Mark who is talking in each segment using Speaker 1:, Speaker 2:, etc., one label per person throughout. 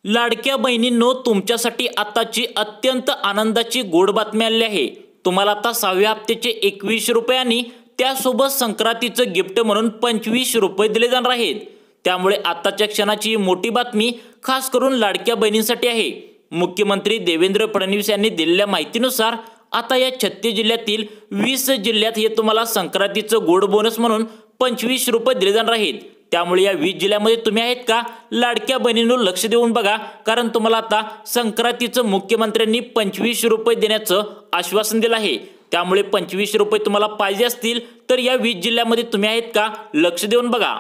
Speaker 1: लाडक्या बहिणींनो, तुमच्यासाठी आताची अत्यंत आनंदाची गोड बातमी आली आहे। तुम्हाला आता 6व्या हप्त्याचे 21 रुपये आणि त्यासोबत संक्रांतीचं गिफ्ट म्हणून 25 रुपये दिले जाणार आहेत। त्यामुळे आताच्या क्षणाची मोठी बातमी खास करून लाडक्या बहिणींसाठी आहे। मुख्यमंत्री देवेंद्र फडणवीस यांनी दिलेल्या माहितीनुसार आता या 36 जिल्ह्यातील 20 जिल्ह्यात हे तुम्हाला संक्रांतीचं गोड बोनस म्हणून 25 रुपये दिले जाणार आहेत। त्यामुळे या 20 जिल्ह्यामध्ये तुम्ही आहेत का? लाडक्या बहिणींनो, लक्ष देऊन बघा, कारण तुम्हाला आता संक्रांतीचं मुख्यमंत्र्यांनी 25 रुपये देण्याचं आश्वासन दिलं आहे। त्यामुळे 25 रुपये तुम्हाला पाहिजे असतील तर या 20 जिल्ह्यामध्ये तुम्ही आहेत का? लक्ष देऊन बघा।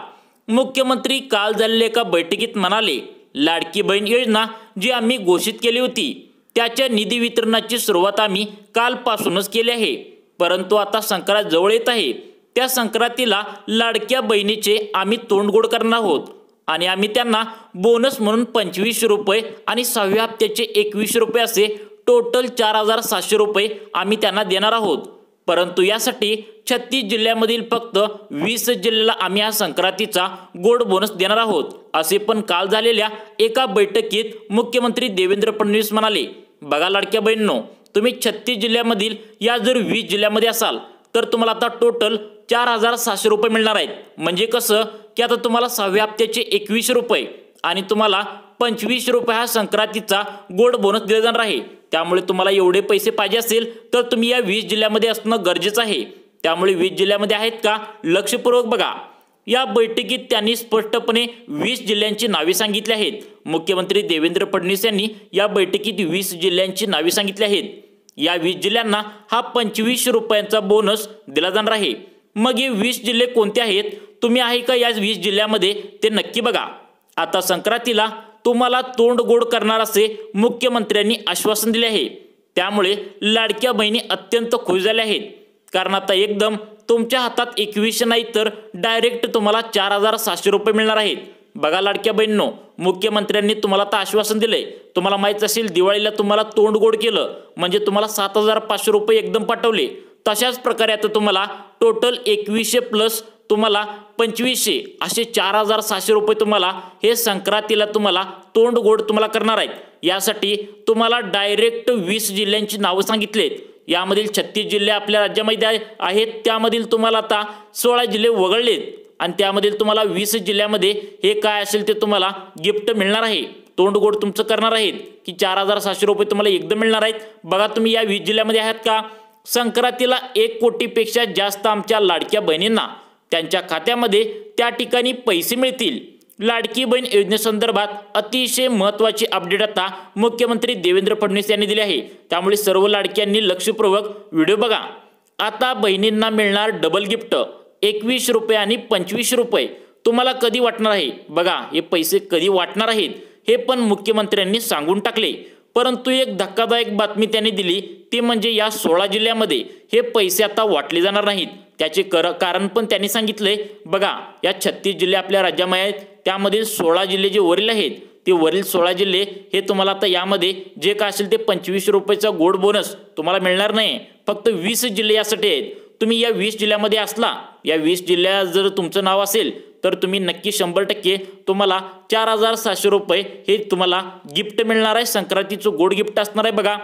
Speaker 1: मुख्यमंत्री काल झालेल्या एका बैठकीत म्हणाले, लाडकी बहीण योजना जी आम्ही घोषित केली होती त्याच्या निधी वितरणाची सुरुवात आम्ही कालपासूनच केली आहे, परंतु आता संक्रांत जवळ येत आहे। त्या संक्रांतीला लाडक्या बहिणीचे आम्ही तोंड गोड करणार आहोत आणि आम्ही त्यांना बोनस म्हणून 25 रुपये आणि 6व्या हप्त्याचे 21 रुपये असे टोटल 4700 रुपये आम्ही त्यांना देणार आहोत। परंतु यासाठी 36 जिल्ह्यामधील फक्त 20 जिल्ह्याला आम्ही हा संक्रांतीचा गोड बोनस देणार आहोत, असे पण काल झालेल्या एका बैठकीत मुख्यमंत्री देवेंद्र फडणवीस म्हणाले। बघा लाडक्या बहिणींनो, तुम्ही 36 जिल्ह्यामधील या जर 20 जिल्ह्यामध्ये असाल तर तुम्हाला आता टोटल 4700 रुपये मिळणार आहेत। म्हणजे कसं की आता तुम्हाला 6व्या हप्त्याचे 21 रुपये आणि तुम्हाला 25 रुपये हा संक्रांतीचा गोड बोनस दिला जाणार आहे। त्यामुळे तुम्हाला एवढे पैसे पाहिजे असेल तर तुम्ही या 20 जिल्ह्यामध्ये असणं गरजेचं आहे। त्यामुळे 20 जिल्ह्यामध्ये आहेत का? लक्षपूर्वक बघा। या बैठकीत त्यांनी स्पष्टपणे 20 जिल्ह्यांची नावे सांगितली आहेत। मुख्यमंत्री देवेंद्र फडणवीस यांनी या बैठकीत 20 जिल्ह्यांची नावे सांगितली आहेत। या 20 जिल्ह्यांना हा 25 रुपयांचा बोनस दिला जाणार आहे। मग हे 20 जिल्हे कोणते आहेत? तुम्ही आहे का या 20 जिल्ह्यामध्ये ते नक्की बघा। आता संक्रांतीला तुम्हाला तोंड गोड करणार असे मुख्यमंत्र्यांनी आश्वासन दिले आहे। त्यामुळे लाडक्या बहिणी अत्यंत खुश झाल्या आहेत, कारण आता एकदम तुमच्या हातात 21 नाही तर डायरेक्ट तुम्हाला 4700 रुपये मिळणार आहेत। बघा लाडक्या बहिणींनो, मुख्यमंत्र्यांनी तुम्हाला आता आश्वासन दिले। तुम्हाला माहित असेल दिवाळीला तुम्हाला तोंड गोड केलं म्हणजे तुम्हाला 7500 रुपये एकदम पाठवले। तशाच प्रकारे आता तुम्हाला टोटल 2100 प्लस तुम्हाला 2500 असे 4700 रुपये तुम्हाला हे संक्रांतीला तुम्हाला तोंड गोड तुम्हाला करणार आहेत। यासाठी तुम्हाला डायरेक्ट 20 जिल्ह्यांची नावं सांगितलेत। यामधील 36 जिल्हे आपल्या राज्यामध्ये आहेत, त्यामधील तुम्हाला आता 16 जिल्हे वगळलेत आणि त्यामधील तुम्हाला 20 जिल्ह्यामध्ये हे काय असेल ते तुम्हाला गिफ्ट मिळणार आहे। तोंड गोड तुमचं करणार आहेत की 4700 रुपये तुम्हाला एकदम मिळणार आहेत। बघा तुम्ही या 20 जिल्ह्यामध्ये आहात का? संक्रांतीला 1 कोटीपेक्षा जास्त आमच्या लाडक्या बहिणींना त्यांच्या खात्यामध्ये त्या ठिकाणी पैसे मिळतील। लाडकी बहीण योजनेसंदर्भात अतिशय महत्त्वाची अपडेट आता मुख्यमंत्री देवेंद्र फडणवीस यांनी दिली आहे। त्यामुळे सर्व लाडक्यांनी लक्षपूर्वक व्हिडिओ बघा। आता बहिणींना मिळणार डबल गिफ्ट 21 रुपये आणि 25 रुपये तुम्हाला कधी वाटणार आहे? बघा, हे पैसे कधी वाटणार आहेत हे पण मुख्यमंत्र्यांनी सांगून टाकले। परंतु एक धक्कादायक बातमी त्यांनी दिली, ती म्हणजे या 16 जिल्ह्यामध्ये हे पैसे आता वाटले जाणार नाहीत। त्याचे कारण पण त्यांनी सांगितले। बघा, या 36 जिल्हे आपल्या राज्यामध्ये आहेत, त्यामधील 16 जिल्हे जे वरील आहेत ते वरील 16 जिल्हे हे तुम्हाला आता यामध्ये जे काय असेल ते 25 रुपयाचा गोड बोनस तुम्हाला मिळणार नाही। फक्त 20 जिल्हे यासाठी आहेत। तुम्ही या 20 जिल्ह्यामध्ये असला, या 20 जिल्ह्यात जर तुमचं नाव असेल तर तुम्ही नक्की 100% तुम्हाला 4700 रुपये हे तुम्हाला गिफ्ट मिळणार आहे। संक्रांतीचं गोड गिफ्ट असणार आहे। बघा,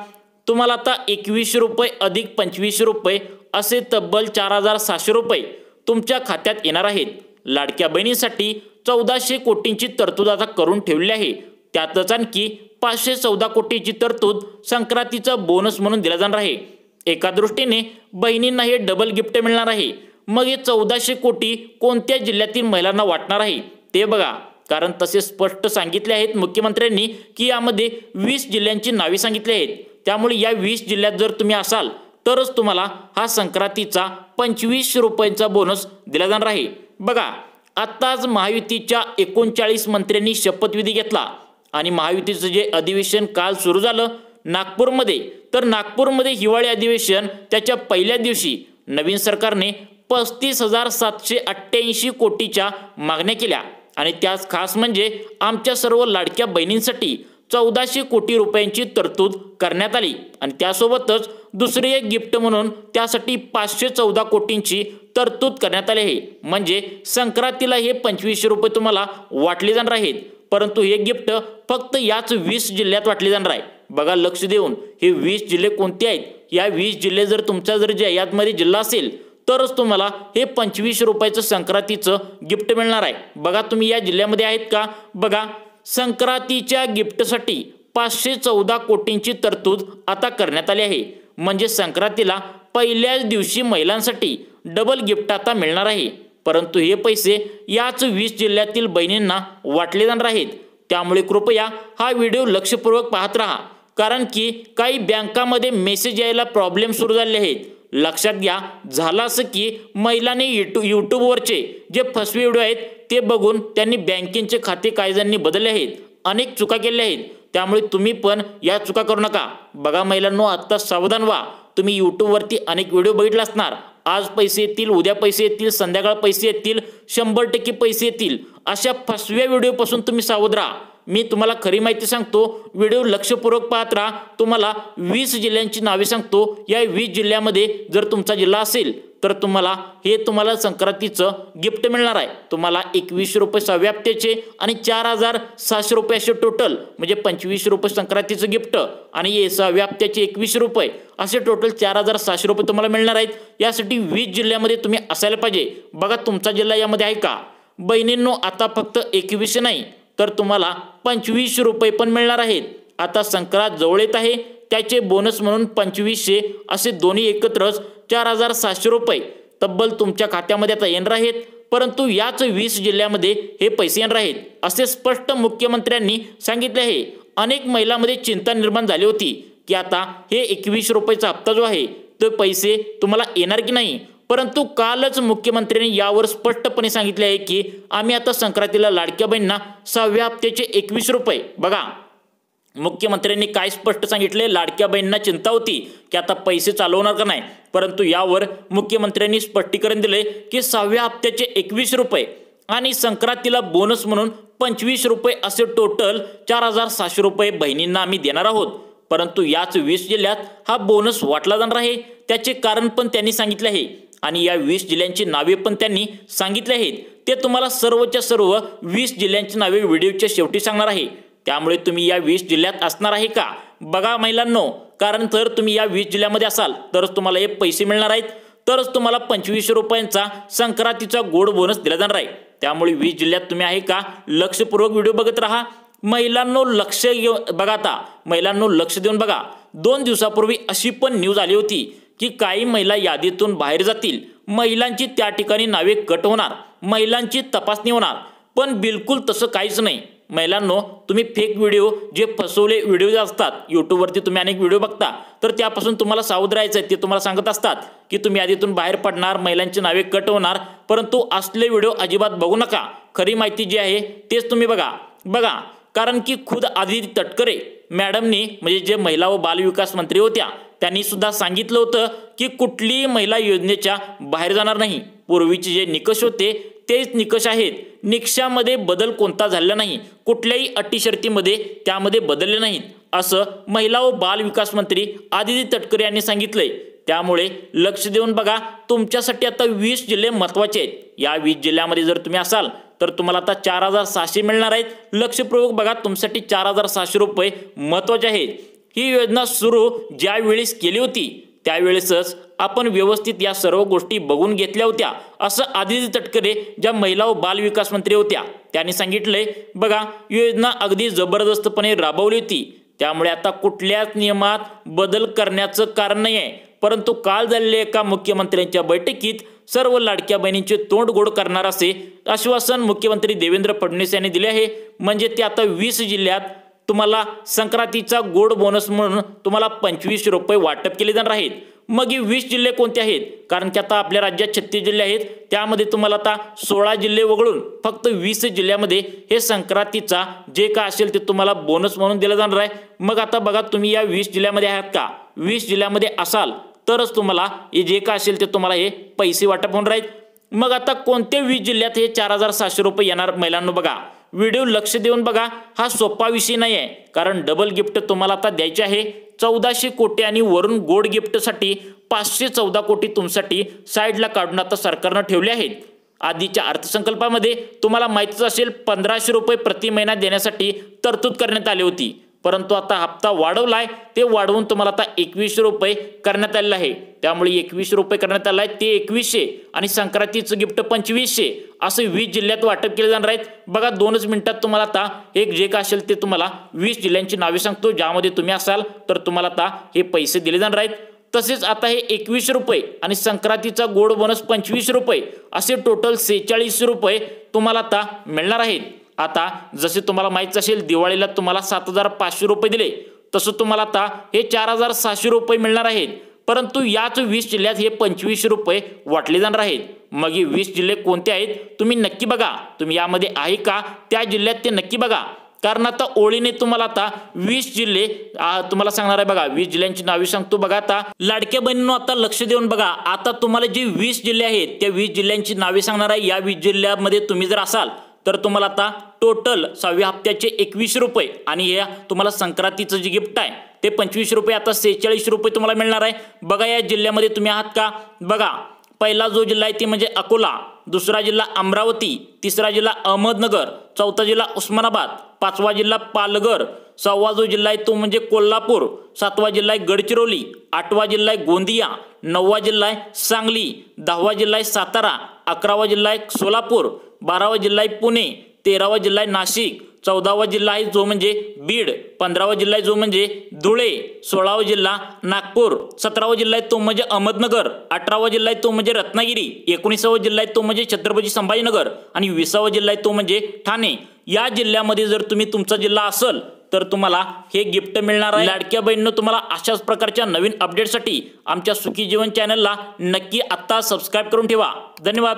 Speaker 1: तुम्हाला आता 21 रुपये अधिक 25 रुपये असे तब्बल 4700 रुपये तुमच्या खात्यात येणार आहेत। लाडक्या बहिणींसाठी 1400 कोटींची तरतूद आता करून ठेवली आहे। त्यातच आणखी 514 कोटीची तरतूद संक्रांतीचा बोनस म्हणून दिला जाणार आहे। एका दृष्टीने बहिणींना हे डबल गिफ्ट मिळणार आहे। मग हे 1400 कोटी कोणत्या जिल्ह्यातील महिलांना वाटणार आहे ते बघा, कारण तसे स्पष्ट सांगितले आहेत मुख्यमंत्र्यांनी की यामध्ये 20 जिल्ह्यांची नावे सांगितली आहेत। त्यामुळे या 20 जिल्ह्यात जर तुम्ही असाल तरच तुम्हाला हा संक्रांतीचा 25 रुपयांचा बोनस दिला जाणार आहे। बघा, आत्ताच महायुतीच्या 39 मंत्र्यांनी शपथविधी घेतला आणि महायुतीचं जे अधिवेशन काल सुरू झालं नागपूरमध्ये, तर नागपूरमध्ये हिवाळी अधिवेशन त्याच्या पहिल्या दिवशी नवीन सरकारने 35,788 कोटीच्या मागण्या केल्या आणि त्याच खास म्हणजे आमच्या सर्व लाडक्या बहिणींसाठी 1400 कोटी रुपयांची तरतूद करण्यात आली आणि त्यासोबतच दुसरे एक गिफ्ट म्हणून त्यासाठी 514 कोटींची तरतूद करण्यात आली आहे। म्हणजे संक्रांतीला हे 2500 रुपये तुम्हाला वाटले जाणार आहेत। परंतु हे गिफ्ट फक्त याच 20 जिल्ह्यात वाटले जाणार आहे। बघा लक्ष देऊन, हे 20 जिल्हे कोणते आहेत? या 20 जिल्हे जर तुमचा जर यामध्ये जिल्हा असेल तरच तुम्हाला हे 25 रुपयाचं संक्रांतीचं गिफ्ट मिळणार आहे। बघा तुम्ही या जिल्ह्यामध्ये आहेत का? बघा संक्रांतीच्या गिफ्टसाठी 514 कोटींची तरतूद आता करण्यात आली आहे। म्हणजे संक्रांतीला पहिल्याच दिवशी महिलांसाठी डबल गिफ्ट आता मिळणार आहे। परंतु हे पैसे याच 20 जिल्ह्यातील बहिणींना वाटले जाणार आहेत। त्यामुळे कृपया हा व्हिडिओ लक्षपूर्वक पाहत राहा, कारण की काही बँकामध्ये मेसेज यायला प्रॉब्लेम सुरू झाले आहेत। लक्षात घ्या, झालं असं की महिलांनी यूट्यूबवरचे जे फसवे व्हिडिओ आहेत ते बघून त्यांनी बँकेचे खाते काही जणांनी बदलले आहेत, अनेक चुका केल्या आहेत। त्यामुळे तुम्ही पण या चुका करू नका। बघा महिलांनो, आता सावधान व्हा। तुम्ही यूट्यूबवरती अनेक व्हिडिओ बघितले असणार, आज पैसे येतील, उद्या पैसे येतील, संध्याकाळ पैसे येतील, 100% पैसे येतील, अशा फसव्या व्हिडिओपासून तुम्ही सावध राहा। मी तुम्हाला खरी माहिती सांगतो, व्हिडिओ लक्षपूर्वक पाहत राहा। तुम्हाला 20 जिल्ह्यांची नावे सांगतो। या 20 जिल्ह्यामध्ये जर तुमचा जिल्हा असेल तर तुम्हाला संक्रांतीचं गिफ्ट मिळणार आहे। तुम्हाला 21 रुपये 6व्या हप्त्याचे आणि 4700 रुपये असे टोटल, म्हणजे 25 रुपये संक्रांतीचं गिफ्ट आणि 6व्या हप्त्याचे 21 रुपये असे टोटल 4700 रुपये तुम्हाला मिळणार आहेत। यासाठी 20 जिल्ह्यामध्ये तुम्ही असायला पाहिजे। बघा तुमचा जिल्हा यामध्ये आहे का? बहिणींनो, आता फक्त 21 नाही तर तुम्हाला 25 रुपये पण मिळणार आहेत। आता संक्रांत जवळ येत आहे, त्याचे बोनस म्हणून 2500 असे दोन्ही एकत्रच 4700 रुपये तब्बल तुमच्या खात्यामध्ये आता येणार आहेत। परंतु याच 20 जिल्ह्यामध्ये हे पैसे येणार आहेत असे स्पष्ट मुख्यमंत्र्यांनी सांगितले आहे। अनेक महिलांमध्ये चिंता निर्माण झाली होती की आता हे 21 रुपयाचा हप्ता जो आहे तो पैसे तुम्हाला येणार की नाही। परंतु कालच मुख्यमंत्र्यांनी यावर स्पष्टपणे सांगितले आहे की आम्ही आता संक्रांतीला लाडक्या बहिणींना 6व्या हप्त्याचे 21 रुपये, बघा मुख्यमंत्र्यांनी काय स्पष्ट सांगितले, लाडक्या बहिणींना चिंता होती की आता पैसे चालवणार का नाही, परंतु यावर मुख्यमंत्र्यांनी स्पष्टीकरण दिले की 6व्या हप्त्याचे 21 रुपये आणि संक्रांतीला बोनस म्हणून 25 रुपये असे टोटल 4700 रुपये बहिणींना आम्ही देणार आहोत। परंतु याच 20 जिल्ह्यात हा बोनस वाटला जाणार आहे। त्याचे कारण पण त्यांनी सांगितले आहे आणि या 20 जिल्ह्यांची नावे पण त्यांनी सांगितले आहेत। ते तुम्हाला सर्वच्या सर्व 20 जिल्ह्यांची नावे व्हिडिओच्या शेवटी सांगणार आहे। त्यामुळे तुम्ही या 20 जिल्ह्यात असणार आहे का? बघा महिलांनो, कारण तर तुम्ही या 20 जिल्ह्यामध्ये असाल तरच तुम्हाला हे पैसे मिळणार आहेत, तरच तुम्हाला 25 रुपयांचा संक्रांतीचा गोड बोनस दिला जाणार आहे। त्यामुळे 20 जिल्ह्यात तुम्ही आहे का? लक्षपूर्वक व्हिडिओ बघत राहा। महिलांनो महिलांनो लक्ष देऊन बघा। 2 दिवसापूर्वी अशी पण न्यूज आली होती की काही महिला यादीतून बाहेर जातील, महिलांची त्या ठिकाणी नावे कट होणार, महिलांची तपासणी होणार, पण बिलकुल तसं काहीच नाही। महिलांनो, तुम्ही फेक व्हिडिओ जे फसवले व्हिडिओ असतात यूट्यूबवरती, तुम्ही अनेक व्हिडिओ बघता, तर त्यापासून तुम्हाला सावध राहायचं आहे। ते तुम्हाला सांगत असतात की तुम्ही यादीतून बाहेर पडणार, महिलांची नावे कट होणार, परंतु असले व्हिडिओ अजिबात बघू नका। खरी माहिती जी आहे तेच तुम्ही बघा। कारण की खुद आदिती तटकरे मॅडमनी, म्हणजे जे महिला व बालविकास मंत्री होत्या, त्यांनी सुद्धा सांगितलं होतं की कुठलीही महिला योजनेच्या बाहेर जाणार नाही। पूर्वीचे जे निकष होते तेच निकष आहेत, निकषामध्ये बदल कोणता झालेला नाही, कुठल्याही अटी शर्तीमध्ये त्यामध्ये बदलले नाहीत, असं महिला व बाल विकास मंत्री आदिती तटकरे यांनी सांगितलंय। त्यामुळे लक्ष देऊन बघा, तुमच्यासाठी आता 20 जिल्हे महत्त्वाचे आहेत। या 20 जिल्ह्यामध्ये जर तुम्ही असाल तर तुम्हाला आता 4700 मिळणार आहेत। लक्षपूर्वक बघा, तुमच्यासाठी 4700 रुपये महत्त्वाचे आहेत। ही योजना सुरू ज्या वेळेस केली होती त्यावेळेसच आपण व्यवस्थित या सर्व गोष्टी बघून घेतल्या होत्या, असं आदिती तटकरे ज्या महिला व बाल विकास मंत्री होत्या त्यांनी सांगितलंय। बघा, योजना अगदी जबरदस्तपणे राबवली होती, त्यामुळे आता कुठल्याच नियमात बदल करण्याचं कारण नाही आहे। परंतु काल झालेल्या एका मुख्यमंत्र्यांच्या बैठकीत सर्व लाडक्या बहिणींचे तोंड गोड करणार असे आश्वासन मुख्यमंत्री देवेंद्र फडणवीस यांनी दिले आहे। म्हणजे ते आता 20 जिल्ह्यात तुम्हाला संक्रांतीचा गोड बोनस म्हणून तुम्हाला 25 रुपये वाटप केले जाणार आहेत। मग हे 20 जिल्हे कोणते आहेत? कारण की आता आपल्या राज्यात 36 जिल्हे आहेत, त्यामध्ये तुम्हाला आता 16 जिल्हे वगळून फक्त 20 जिल्ह्यामध्ये हे संक्रांतीचा जे काय असेल ते तुम्हाला बोनस म्हणून दिला जाणार आहे। मग आता बघा, तुम्ही या 20 जिल्ह्यामध्ये आहात का? 20 जिल्ह्यामध्ये असाल तरच तुम्हाला हे जे काय असेल ते तुम्हाला हे पैसे वाटप होणार आहेत। मग आता कोणते 20 जिल्ह्यात हे 4700 रुपये येणार? महिलांनो बघा, व्हिडिओ लक्ष देऊन बघा, हा सोपा विषय नाही आहे, कारण डबल गिफ्ट तुम्हाला आता द्यायचे आहे 1400 कोटी आणि वरून गोड गिफ्टसाठी 514 कोटी तुमच्यासाठी साईडला काढून आता सरकारनं ठेवले आहेत। आधीच्या अर्थसंकल्पामध्ये तुम्हाला माहितीच असेल 1500 रुपये प्रति महिना देण्यासाठी तरतूद करण्यात आली होती, परंतु आता हप्ता वाढवलाय, ते वाढवून तुम्हाला आता 2100 रुपये करण्यात आलेलं आहे। त्यामुळे 2100 रुपये करण्यात आलं आहे, ते 2100 आणि संक्रांतीचं गिफ्ट 2500 असं 20 जिल्ह्यात वाटप केले जाणार आहेत। बघा 2च मिनिटात तुम्हाला आता एक जे काय असेल ते तुम्हाला 20 जिल्ह्यांची नावे सांगतो, ज्यामध्ये तुम्ही असाल तर तुम्हाला आता हे पैसे दिले जाणार आहेत। तसेच आता हे 2100 रुपये आणि संक्रांतीचा गोड बोनस 2500 रुपये असे टोटल 4600 रुपये तुम्हाला आता मिळणार आहेत। आता जसे तुम्हाला माहिती असेल दिवाळीला तुम्हाला 7500 रुपये दिले, तसं तुम्हाला आता हे 4700 रुपये मिळणार आहेत, परंतु याच 20 जिल्ह्यात हे 2500 रुपये वाटले जाणार आहेत। मग हे 20 जिल्हे कोणते आहेत तुम्ही नक्की बघा, तुम्ही यामध्ये आहे का त्या जिल्ह्यात ते नक्की बघा, कारण आता ओळीने तुम्हाला आता 20 जिल्हे तुम्हाला सांगणार आहे। बघा 20 जिल्ह्यांची नावे सांगतो, बघा आता लाडक्या बहिणींनो आता लक्ष देऊन बघा, आता तुम्हाला जे 20 जिल्हे आहेत त्या 20 जिल्ह्यांची नावे सांगणार आहे। या 20 जिल्ह्यामध्ये तुम्ही जर असाल तर तुम्हाला आता टोटल 6व्या हप्त्याचे 2100 रुपये आणि या तुम्हाला संक्रांतीचं जे गिफ्ट आहे ते 2500 रुपये, आता 4600 रुपये तुम्हाला मिळणार आहे। बघा या जिल्ह्यामध्ये तुम्ही आहात का, बघा पहिला जो जिल्हा आहे ते म्हणजे अकोला, दुसरा जिल्हा अमरावती, तिसरा जिल्हा अहमदनगर, चौथा जिल्हा उस्मानाबाद, पाचवा जिल्हा पालघर, सहावा जो जिल्हा आहे तो म्हणजे कोल्हापूर, सातवा जिल्हा आहे गडचिरोली, आठवा जिल्हा आहे गोंदिया, नववा जिल्हा आहे सांगली, 10वा जिल्हा आहे सातारा, 11वा जिल्हा आहे सोलापूर, 12वा जिल्हा आहे पुणे, 13वा जिल्हा आहे नाशिक, 14वा जिल्हा आहे जो म्हणजे बीड, 15वा जिल्हा आहे जो म्हणजे धुळे, 16वा जिल्हा नागपूर, 17वा जिल्हा आहे तो म्हणजे अहमदनगर, 18वा जिल्हा आहे तो म्हणजे रत्नागिरी, 19वा जिल्हा आहे तो म्हणजे छत्रपती संभाजीनगर आणि 20वा जिल्हा आहे तो म्हणजे ठाणे। या जिल्ह्यामध्ये जर तुम्ही तुमचा जिल्हा असेल तर तुम्हाला हे गिफ्ट मिळणार आहे। लाडक्या बहिणींनो तुम्हाला अशाच प्रकारच्या नवीन अपडेटसाठी आमच्या सुखी जीवन चॅनलला नक्की आता सबस्क्राइब करून ठेवा। धन्यवाद।